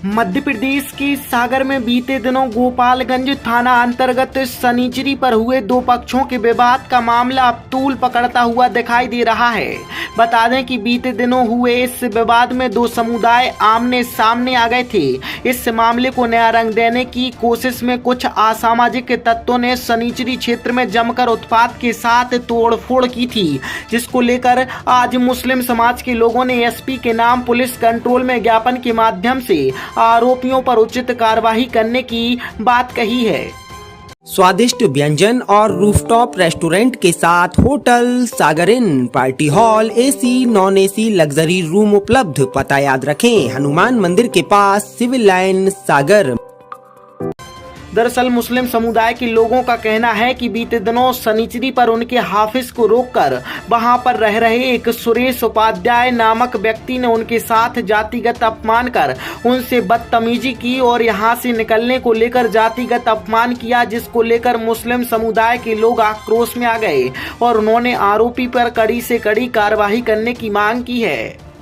मध्य प्रदेश के सागर में बीते दिनों गोपालगंज थाना अंतर्गत सनीचरी पर हुए दो पक्षों के विवाद का मामला अब तूल पकड़ता हुआ दिखाई दे रहा है। बता दें कि बीते दिनों हुए इस विवाद में दो समुदाय आमने सामने आ गए थे। इस मामले को नया रंग देने की कोशिश में कुछ असामाजिक तत्वों ने सनीचरी क्षेत्र में जमकर उत्पात के साथ तोड़फोड़ की थी, जिसको लेकर आज मुस्लिम समाज के लोगों ने एसपी के नाम पुलिस कंट्रोल में ज्ञापन के माध्यम से आरोपियों पर उचित कार्रवाई करने की बात कही है। स्वादिष्ट व्यंजन और रूफटॉप रेस्टोरेंट के साथ hotel Sagar inn, party hall, AC, non AC, luxury room उपलब्ध। पता याद रखें, हनुमान मंदिर के पास, सिविल लाइन, सागर। दरअसल मुस्लिम समुदाय के लोगों का कहना है कि बीते दिनों सनीचरी पर उनके हाफिज को रोककर वहां पर रह रहे एक सुरेश उपाध्याय नामक व्यक्ति ने उनके साथ जातिगत अपमान कर उनसे बदतमीजी की और यहां से निकलने को लेकर जातिगत अपमान किया, जिसको लेकर मुस्लिम समुदाय के लोग आक्रोश में आ गए और उन्होंने आरोपी पर कड़ी से कड़ी कार्रवाई करने की मांग की है।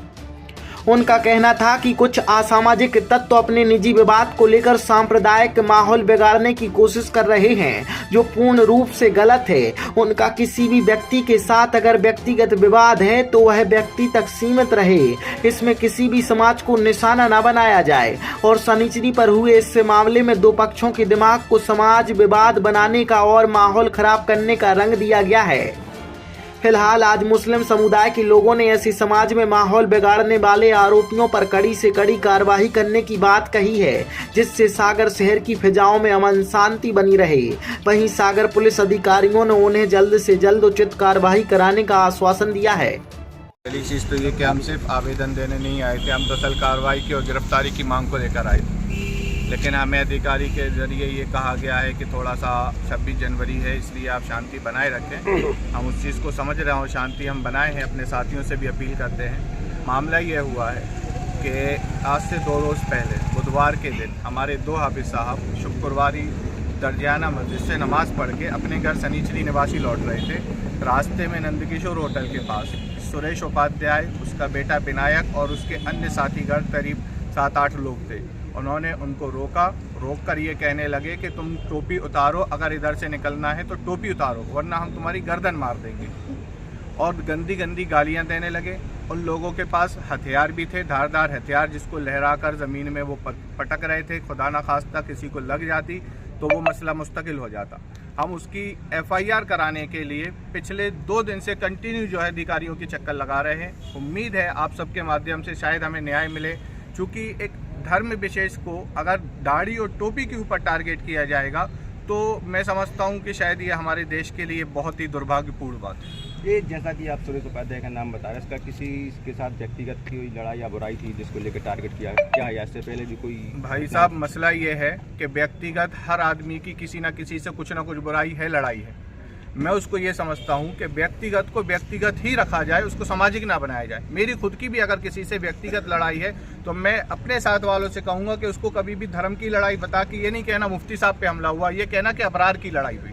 उनका कहना था कि कुछ असामाजिक तत्व अपने निजी विवाद को लेकर सांप्रदायिक माहौल बिगाड़ने की कोशिश कर रहे हैं, जो पूर्ण रूप से गलत है। उनका किसी भी व्यक्ति के साथ अगर व्यक्तिगत विवाद है तो वह व्यक्ति तक सीमित रहे, इसमें किसी भी समाज को निशाना न बनाया जाए। और सनीचरी पर हुए इस मामले में दो पक्षों के दिमाग को समाज विवाद बनाने का और माहौल खराब करने का रंग दिया गया है। फिलहाल आज मुस्लिम समुदाय के लोगों ने ऐसी समाज में माहौल बिगाड़ने वाले आरोपियों पर कड़ी से कड़ी कार्रवाई करने की बात कही है, जिससे सागर शहर की फिजाओं में अमन शांति बनी रहे। वहीं सागर पुलिस अधिकारियों ने उन्हें जल्द से जल्द उचित कार्रवाई कराने का आश्वासन दिया है। पहली चीज़ तो ये कि हम सिर्फ आवेदन देने नहीं आए थे, हम दरअसल कार्रवाई की और गिरफ्तारी की मांग को लेकर आए थे। लेकिन हमें अधिकारी के जरिए ये कहा गया है कि थोड़ा सा 26 जनवरी है, इसलिए आप शांति बनाए रखें। हम उस चीज़ को समझ रहे हैं, शांति हम बनाए हैं, अपने साथियों से भी अपील करते हैं। मामला ये हुआ है कि आज से 2 रोज़ पहले बुधवार के दिन हमारे 2 हाफिज साहब शुक्रवारी दरजियाना मस्जिद से नमाज़ पढ़ के अपने घर सनीचरी निवासी लौट रहे थे। रास्ते में नंदकिशोर होटल के पास सुरेश उपाध्याय, उसका बेटा विनायक और उसके अन्य साथीगण करीब 7-8 लोग थे। उन्होंने उनको रोक कर ये कहने लगे कि तुम टोपी उतारो, अगर इधर से निकलना है तो टोपी उतारो, वरना हम तुम्हारी गर्दन मार देंगे। और गंदी गंदी गालियां देने लगे। उन लोगों के पास हथियार भी थे, धारदार हथियार, जिसको लहराकर ज़मीन में वो पटक रहे थे। खुदा न खास्ता किसी को लग जाती तो वो मसला मुस्तकिल हो जाता। हम उसकी FIR कराने के लिए पिछले 2 दिन से कंटिन्यू जो है अधिकारियों की चक्कर लगा रहे हैं। उम्मीद है आप सबके माध्यम से शायद हमें न्याय मिले, चूँकि एक धर्म विशेष को अगर दाढ़ी और टोपी के ऊपर टारगेट किया जाएगा तो मैं समझता हूं कि शायद ये हमारे देश के लिए बहुत ही दुर्भाग्यपूर्ण बात है। ये जैसा कि आप सुरेश उपाध्याय का नाम बता रहे हैं, इसका किसी के साथ व्यक्तिगत कोई लड़ाई या बुराई थी जिसको लेकर टारगेट किया क्या है? इससे पहले भी कोई? भाई साहब, मसला ये है कि व्यक्तिगत हर आदमी की किसी न किसी से कुछ ना कुछ बुराई है, लड़ाई है। मैं उसको ये समझता हूँ कि व्यक्तिगत को व्यक्तिगत ही रखा जाए, उसको सामाजिक ना बनाया जाए। मेरी खुद की भी अगर किसी से व्यक्तिगत लड़ाई है तो मैं अपने साथ वालों से कहूँगा कि उसको कभी भी धर्म की लड़ाई बता के ये नहीं कहना मुफ्ती साहब पे हमला हुआ, ये कहना कि अबरार की लड़ाई हुई।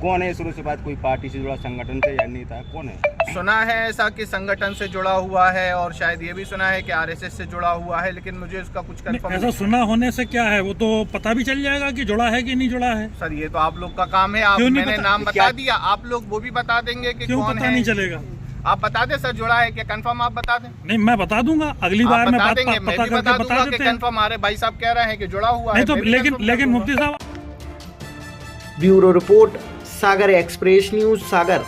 कौन है शुरू से बात? कोई पार्टी से जुड़ा, संगठन से या नेता, कौन है? सुना है ऐसा कि संगठन से जुड़ा हुआ है और शायद ये भी सुना है कि RSS से जुड़ा हुआ है, लेकिन मुझे उसका कुछ कंफर्म ऐसा सुना होने से क्या है, वो तो पता भी चल जाएगा कि जुड़ा है कि नहीं जुड़ा है। सर ये तो आप लोग का काम है, मैंने नाम बता दिया, आप लोग वो भी बता देंगे कि कौन पता है। नहीं चलेगा, आप बता दें सर जुड़ा है क्या, कंफर्म आप बता दें। नहीं, मैं बता दूंगा, अगली बार मैं बता देंगे, मैं भी बता दूंगा कि कंफर्म। हमारे भाई साहब कह रहे हैं कि जुड़ा हुआ है, लेकिन मुफ्ती साहब। ब्यूरो रिपोर्ट, सागर एक्सप्रेस न्यूज, सागर।